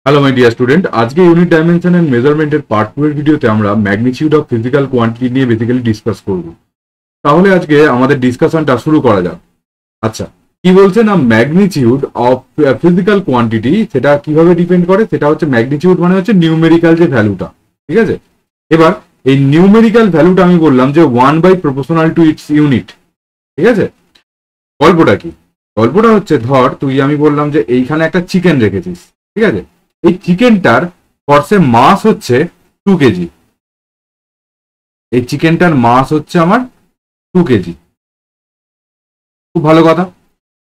Hello my dear student, আজকে unit dimension and মেজারমেন্টের part 2 এর ভিডিওতে আমরা ম্যাগনিটিউড অফ ফিজিক্যাল কোয়ান্টিটি নিয়ে বেসিক্যালি ডিসকাস করব। তাহলে আজকে আমাদের ডিসকাশনটা শুরু করা যাক। আচ্ছা, কি বলছে না, ম্যাগনিটিউড অফ ফিজিক্যাল কোয়ান্টিটি সেটা কিভাবে ডিপেন্ড করে, সেটা হচ্ছে ম্যাগনিটিউড মানে হচ্ছে নিউমেরিক্যাল যে ভ্যালুটা, ঠিক আছে। এবার এই নিউমেরিক্যাল ভ্যালুটা আমি বললাম যে 1 by proportional to its unit, ঠিক আছে। গল্পটা কি? গল্পটা হচ্ছে, ধর তুই, আমি বললাম যে এইখানে একটা চিকেন রেখেছিস, ঠিক আছে। এই চিকেনটার ফর্সে মাস হচ্ছে 2 কেজি। এই চিকেনটার মাস হচ্ছে আমার 2 কেজি। খুব ভালো কথা।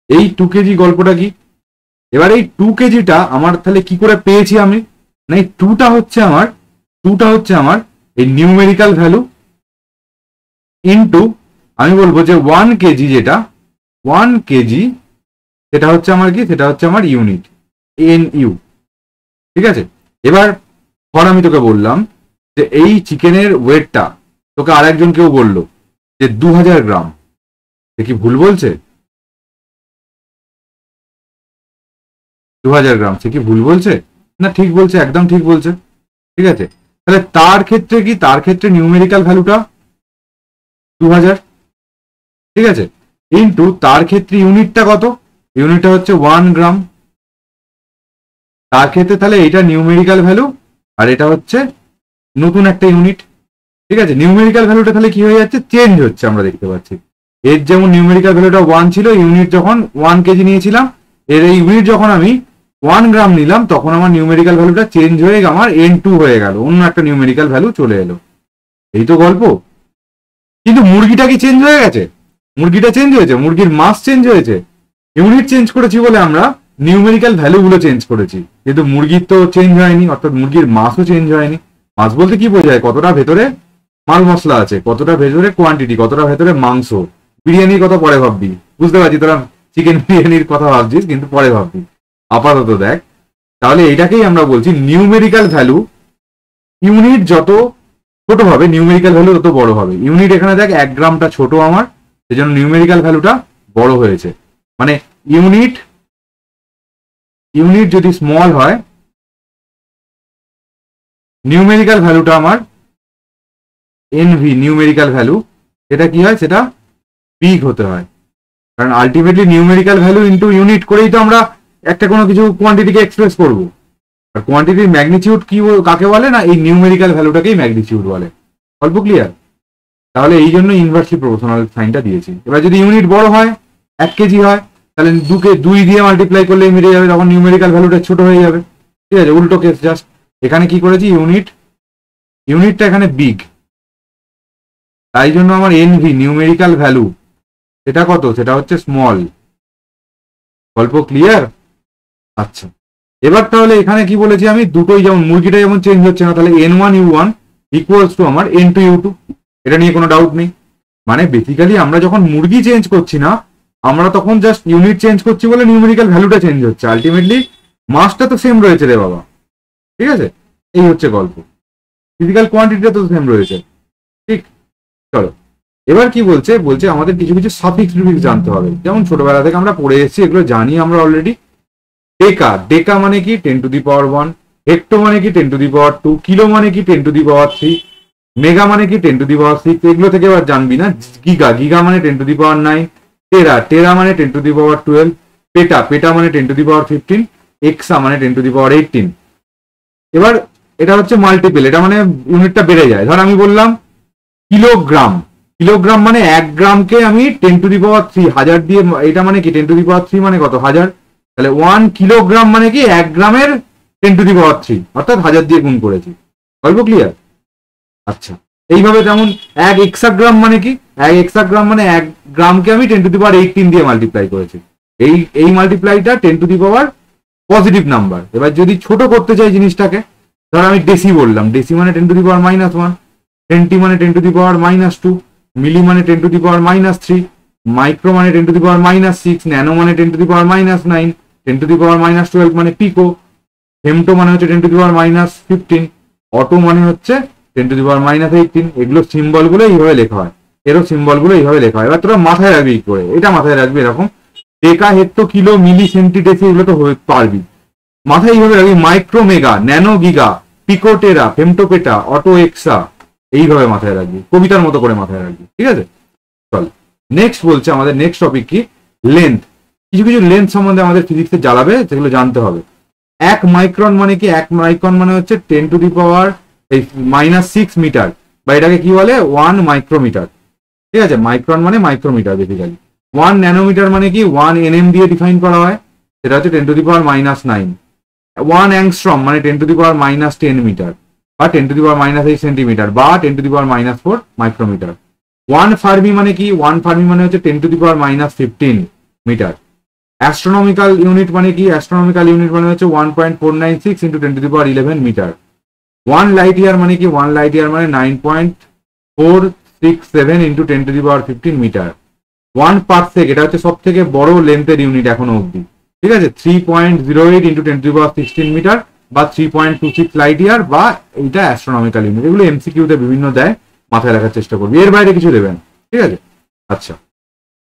এই 2 কেজি গল্পটা কি? এবার এই 2 কেজিটা আমার তাহলে কি করে পেয়েছি আমি? না, এই 2টা হচ্ছে আমার এই নিউমেরিক্যাল ভ্যালু ইনটু আমি বলবো যে 1 কেজি, যেটা 1 কেজি সেটা হচ্ছে আমার কি, সেটা হচ্ছে আমার ইউনিট, এনইউ, ঠিক আছে। এবার ধর আমি তোকে বললাম যে এই চিকেনের ওয়েটটা, তোকে আরেকজন কেউ বললো যে 2000 গ্রাম, সে কি ভুল বলছে? 2000 গ্রাম সে কি ভুল বলছে? না, ঠিক বলছে, একদম ঠিক বলছে, ঠিক আছে। তাহলে তার ক্ষেত্রে কি, তার ক্ষেত্রে নিউমেরিক্যাল ভ্যালুটা 2000, ঠিক আছে, ইন্টু তার ক্ষেত্রে ইউনিটটা কত? ইউনিটটা হচ্ছে 1 গ্রাম। তার ক্ষেত্রে তাহলে এটা নিউমেরিক্যাল ভ্যালু আর এটা হচ্ছে নতুন একটা ইউনিট, ঠিক আছে। নিউমেরিক্যাল ভ্যালুটা তাহলে কি হয়ে যাচ্ছে, চেঞ্জ হচ্ছে, আমরা দেখতে পাচ্ছি। এর যেমন নিউমেরিক্যাল ভ্যালুটা 1 ছিল, ইউনিট যখন 1 কেজি নিয়েছিলাম, এর এই ইউনিট যখন আমি 1 গ্রাম নিলাম, তখন আমার নিউমেরিক্যাল ভ্যালুটা চেঞ্জ হয়ে আমার N2 হয়ে গেল, অন্য একটা নিউমেরিক্যাল ভ্যালু চলে এলো। এই তো গল্প। কিন্তু মুরগিটা কি চেঞ্জ হয়ে গেছে? মুরগিটা চেঞ্জ হয়েছে, মুরগির মাস চেঞ্জ হয়েছে। ইউনিট চেঞ্জ করেছি বলে আমরা নিউমেরিক্যাল ভ্যালুগুলো চেঞ্জ করেছি, কিন্তু মুরগির তো চেঞ্জ হয়নি, অর্থাৎ মুরগির মাসও চেঞ্জ হয়নি। মাস বলতে কি বোঝায়? কতটা ভেতরে মাল মশলা আছে, কতটা ভেতরে কোয়ান্টিটি, কতটা ভেতরে মাংস। বিরিয়ানির কথা পরে ভাববি, বুঝতে পারছি তোরা চিকেন বিরিয়ানির কথা ভাবছিস, কিন্তু পরে ভাববি, আপাতত দেখ। তাহলে এইটাকেই আমরা বলছি নিউমেরিক্যাল ভ্যালু। ইউনিট যত ছোট হবে নিউমেরিক্যাল ভ্যালু তত বড় হবে। ইউনিট এখানে দেখ 1 গ্রামটা ছোট আমার, সেজন্য নিউমেরিক্যাল ভ্যালুটা বড় হয়েছে। মানে ইউনিট যদি স্মল হয়, নিউমেরিক্যাল ভ্যালুটা আমার এনভি, নিউমেরিক্যাল ভ্যালু, সেটা কি হয়, সেটা বিগ হতে হয়। কারণ ultimately numerical value into unit করেই তো আমরা একটা কোনো কিছু কোয়ান্টিটিকে এক্সপ্রেস করব। আর কোয়ান্টিটির ম্যাগনিটিউড কি কাকে বলে, না এই নিউমেরিক্যাল ভ্যালুটাকেই ম্যাগনিটিউড বলে। অল্প ক্লিয়ার? তাহলে এই জন্য ইনভার্সলি প্রপোর্শনাল সাইনটা দিয়েছি। এবার যদি ইউনিট বড় হয়, 1 কেজি হয়, তাহলে 2 দিয়ে মাল্টিপ্লাই করলে মিলে যাবে, তখন নিউমেরিক্যাল ভ্যালুটা ছোট হয়ে যাবে, ঠিক আছে। উল্টো কেস জাস্ট। এখানে কি করেছি, ইউনিটটা এখানে বিগ, তাই জন্য আমার এনভি নিউমেরিক্যাল ভ্যালু সেটা কত, সেটা হচ্ছে স্মল। গল্প ক্লিয়ার? আচ্ছা, এবার তাহলে এখানে কি বলেছি আমি, দুটোই যেমন, মুরগিটা যেমন চেঞ্জ হচ্ছে না, তাহলে N1U1 ইকুয়ালস টু আমার N2U2, এটা নিয়ে কোনো ডাউট নেই। মানে বেসিক্যালি আমরা যখন মুরগি চেঞ্জ করছি না, আমরা তখন জাস্ট ইউনিট চেঞ্জ করছি বলে নিউমেরিক্যাল ভ্যালুটা চেঞ্জ হচ্ছে, আলটিমেটলি মাসটা তো সেম রয়েছে রে বাবা, ঠিক আছে। এই হচ্ছে গল্প, ফিজিক্যাল কোয়ান্টিটিটা তো সেম রয়েছে, ঠিক। চলো, এবার কি বলছে, আমাদের কিছু কিছু সাফিক্স প্রিফিক্স জানতে হবে। যেমন ছোটবেলা থেকে আমরা পড়ে এসেছি, এগুলো জানি আমরা অলরেডি। ডেকা মানে কি 10⁻1, হেক্টো মানে কি 10⁻2, কিলো মানে কি 10⁻3, মেগা মানে কি 10⁻6, এগুলো থেকে এবার জানবি না। গিগা মানে 10⁻9, টেরা মানে 10⁻12, পেটা মানে 10⁻15, এক্সা মানে 10⁻18। এবার এটা হচ্ছে মাল্টিপল, এটা মানে ইউনিটটা বেড়ে যায়। ধর আমি বললাম কিলোগ্রাম, মানে 1 গ্রামকে আমি 10⁻3 হাজার দিয়ে, এটা মানে কি 10⁻3 মানে কত, 1000। তাহলে 1 কিলোগ্রাম মানে কি 1 গ্রামের 10⁻3, অর্থাৎ 1000 দিয়ে গুণ করেছি। গল্প ক্লিয়ার? আচ্ছা, এইভাবে যেমন 1 এক্সাগ্রাম মানে কি, 1 এক্সাগ্রাম মানে 1 গ্রামকে আমি 10⁻18 দিয়ে মাল্টিপ্লাই করেছি। এই মাল্টিপ্লাইটা 10 পজিটিভ নাম্বার। এবার যদি ছোট করতে চাই জিনিসটাকে, ধর আমি ডেসি বললাম, ডেসি মানে 10⁻−1, সেন্টি মানে 10⁻−2, মিলি মানে 10⁻−3, মাইক্রো মানে 10⁻−6, ন্যানো মানে 10⁻−9, 10⁻−12 মানে পিকো, হেমটো মানে হচ্ছে 10⁻−15, অটো মানে হচ্ছে 10⁻−18। এগুলো সিম্বল গুলো এইভাবে লেখা হয়, এরও সিম্বল গুলো এইভাবে লেখা হয়। এবার তোরা মাথায় রাখবি করে, এটা মাথায় রাখবি এরকম, deca, hecto, kilo, milli, centi, deci, এগুলো তো পারবি। মাথায় এইভাবে রাখবি, micro mega, nano giga, pico tera, femto peta, atto exa, এইভাবে মাথায় রাখবি, কবিতার মতো করে মাথায় রাখবি, ঠিক আছে? চল নেক্সট বলছে আমাদের নেক্সট টপিক কি, লেন্থ। কিছু কিছু লেন্থ সম্বন্ধে আমাদের ফিজিক্সে জ্বালাবে, সেগুলো জানতে হবে। 1 মাইক্রন মানে কি? 1 মাইক্রন মানে হচ্ছে 10⁻⁻6 মিটার, বা এটাকে কি বলে 1 মাইক্রোমিটার, ঠিক আছে? মাইক্রন মানে মাইক্রোমিটার বেসিক্যালি। 1 ন্যানোমিটার মানে কি? 1 nm দিয়ে ডিফাইন করা হয়, সেটা হচ্ছে 10⁻⁹। 1 অ্যাংস্ট্রম মানে 10⁻⁻10 মিটার, বা 10⁻⁸ সেন্টিমিটার, বা 10⁻⁴ মাইক্রোমিটার। 1 ফার্মি মানে কি? 1 ফার্মি মানে হচ্ছে 10⁻⁻15 মিটার। অ্যাস্ট্রোনমিক্যাল ইউনিট মানে কি? অ্যাস্ট্রোনমিক্যাল ইউনিট মানে হচ্ছে 1.496 × 10⁻11 মিটার। 1 লাইট ইয়ার মানে কি? 1 লাইট ইয়ার মানে 9.467 × 10⁻15 মিটার। 1 পারসেক, এটা হচ্ছে সব থেকে বড় লেন্থের ইউনিট এখনো অব্দি, ঠিক আছে? 3.08 × 10⁻16 মিটার, বা 3.26 লাইট ইয়ার, বা এইটা অ্যাস্ট্রোনমিক্যাল ইউনিট। এগুলো এমসিকিউ তে বিভিন্ন দেয়, মাথায় রাখার চেষ্টা করবি, এর বাইরে কিছু দেবেন, ঠিক আছে? আচ্ছা,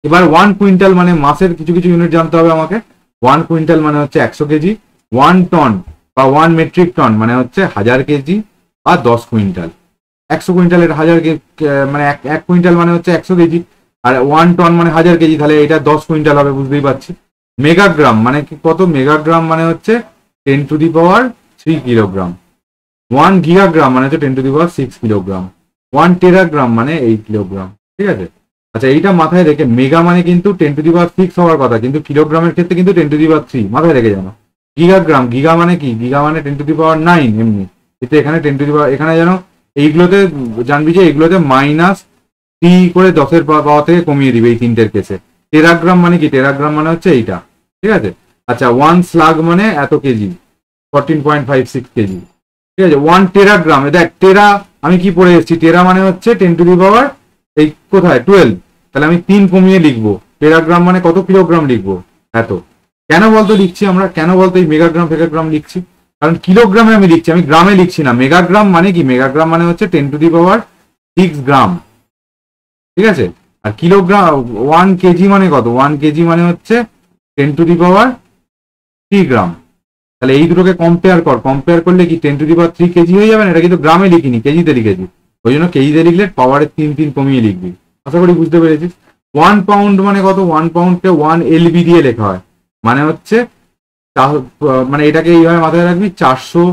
এবার 1 কুইন্টাল মানে মাসের কিছু কিছু ইউনিট জানতে হবে আমাকে। 1 কুইন্টাল মানে হচ্ছে 100 কেজি। 1 টন বা 1 মেট্রিক টন মানে হচ্ছে 1000 কেজি বা 10 কুইন্টাল। 100 কুইন্টালের 1000 মানে 1 কুইন্টাল মানে হচ্ছে 100 কেজি, আর 1 টন মানে 1000 কেজি, তাহলে এটা 10 কুইন্টাল হবে, বুঝতেই পারছি। মেগাগ্রাম মানে কি? কত? মেগাগ্রাম মানে হচ্ছে 10⁻³ কিলোগ্রাম। 1 গিগাগ্রাম মানে হচ্ছে 10⁻6 কিলোগ্রাম। 1 টেরাগ্রাম মানে 8 কিলোগ্রাম, ঠিক আছে? আচ্ছা, এইটা মাথায় রেখে, মেগা মানে কিন্তু 10⁻6 হওয়ার কথা, কিন্তু কিলোগ্রামের ক্ষেত্রে কিন্তু 10⁻3, মাথায় রেখে জানো। গিগাগ্রাম, গিগা মানে কি? গিগা মানে 10⁹9 এমনি, কিন্তু এখানে 10 এখানে যেন এইগুলোতে জানবি যে এইগুলোতে -3 করে 10-এর পাওয়ার থেকে কমিয়ে দিবে এই তিনটের কেসে। টেরাগ্রাম মানে কি? টেরাগ্রাম মানে হচ্ছে এইটা, ঠিক আছে? আচ্ছা, 1 স্লাগ মানে এত কেজি, 14.56 কেজি, ঠিক আছে? 1 টেরাগ্রাম, দেখ টেরা আমি কি পড়ে এসেছি, টেরা মানে হচ্ছে 10⁻, এই কোথায় 12, তাহলে আমি 3 কমিয়ে লিখবো। টেরাগ্রাম মানে কত কিলোগ্রাম লিখবো? এত। কেন বলতো লিখছি আমরা, কেন বলতো এই মেগাগ্রাম ফেগাগ্রাম লিখছি? কারণ কিলোগ্রামে আমি লিখছি, আমি গ্রামে লিখছি না। মেগাগ্রাম মানে কি? মেগাগ্রাম মানে হচ্ছে 10⁻6 গ্রাম, ঠিক আছে? আর কিলোগ্রাম 1 কেজি মানে কত? 1 কেজি মানে হচ্ছে 10⁻3 গ্রাম। তাহলে এই দুটোকে কম্পেয়ার কর, কম্পেয়ার করলে কি 10⁻3 কেজি হয়ে যাবে না? এটা কিন্তু গ্রামে লিখিনি, কেজিতে লিখেছি, ওই জন্য কেজিতে লিখলে পাওয়ারের 3 কমিয়ে লিখবি। আশা করি বুঝতে পেরেছিস। 1 পাউন্ড মানে কত? 1 পাউন্ডকে 1 LB দিয়ে লেখা হয়, মানে হচ্ছে মানে এটাকে এইভাবে মাথায় রাখবি, 400।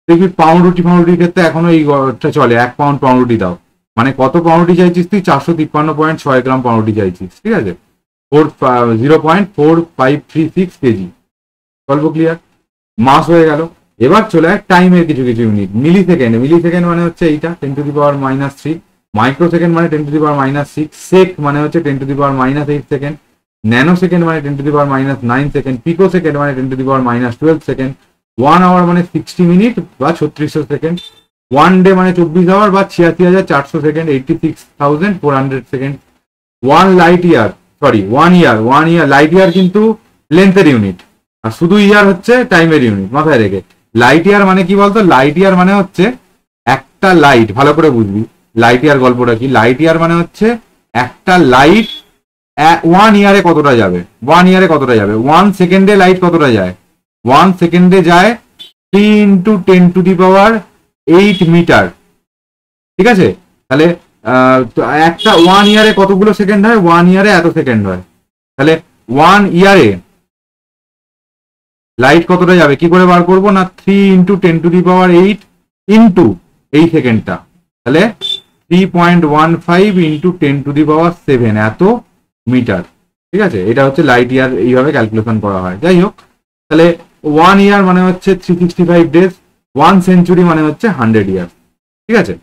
দেখবি পাউরুটির ক্ষেত্রে এখনো এইটা চলে, 1 পাউন্ড পাউরুটি দাও, মানে কত পাউরুটি চাইছিস তুই? 453.6 গ্রাম পাউরুটি চাইছিস, ঠিক আছে? 0.4536 কেজি। গল্প ক্লিয়ার? মাস হয়ে গেল। এবার চলে টাইমের কিছু কিছু ইউনিট। মিলি সেকেন্ড, মিলি সেকেন্ড মানে হচ্ছে এইটা 10⁻⁻3। মাইক্রো সেকেন্ড মানে 10⁻6। সেক মানে হচ্ছে 10⁻8 সেকেন্ড। ন্যানো সেকেন্ড মানে 10⁻9 সেকেন্ড। পিকো সেকেন্ড মানে 10⁻12 সেকেন্ড। 1 আওয়ার মানে 60 মিনিট বা 3600 সেকেন্ড। 1 ডে মানে 24 আওয়ার বা 86,400 second, 86,400 second. 1 light year, sorry 1 ইয়ার, 1 ইয়ার, লাইট ইয়ার কিন্তু লেন্থের ইউনিট, আর শুধু ইয়ার হচ্ছে টাইমের ইউনিট, মাথায় রেখে। লাইট ইয়ার মানে কি বলতো? লাইট ইয়ার মানে হচ্ছে একটা লাইট, ভালো করে বুঝবি লাইট ইয়ার গল্পটা কি। লাইট ইয়ার মানে হচ্ছে একটা লাইট 1 ইয়ারে কতটা যাবে, 1 ইয়ারে কতটা যাবে। 1 সেকেন্ডে লাইট কতটা যায়? 1 সেকেন্ডে যায় 3 × 10⁸8 মিটার, ঠিক আছে? তাহলে একটা 1 ইয়ারে কতগুলো সেকেন্ড হয়? 1 ইয়ারে এত সেকেন্ড হয়। তাহলে 1 ইয়ারে লাইট কতটা যাবে কি করে বার করবো না? 3 × 10⁸8 ইন্টু এই সেকেন্ডটা, তাহলে 3.15 × 10⁻7 এত মিটার, ঠিক আছে? এটা হচ্ছে লাইট ইয়ার, এইভাবে ক্যালকুলেশন করা হয়। যাই হোক, তাহলে 1 ইয়ার মানে হচ্ছে 365 ডেজ। 1 সেঞ্চুরি মানে হচ্ছে 100 ইয়ার, ঠিক আছে?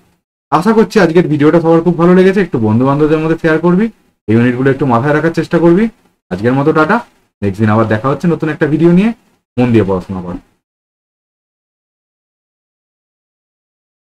আশা করছি আজকের ভিডিওটা সবার খুব ভালো লেগেছে। একটু বন্ধু বান্ধবদের মধ্যে শেয়ার করবি, এই ইউনিটগুলো একটু মাথায় রাখার চেষ্টা করবি। আজকের মতো টাটা, নেক্সট দিন আবার দেখা হচ্ছে নতুন একটা ভিডিও নিয়ে। মন দিয়ে পড়াশোনা কর।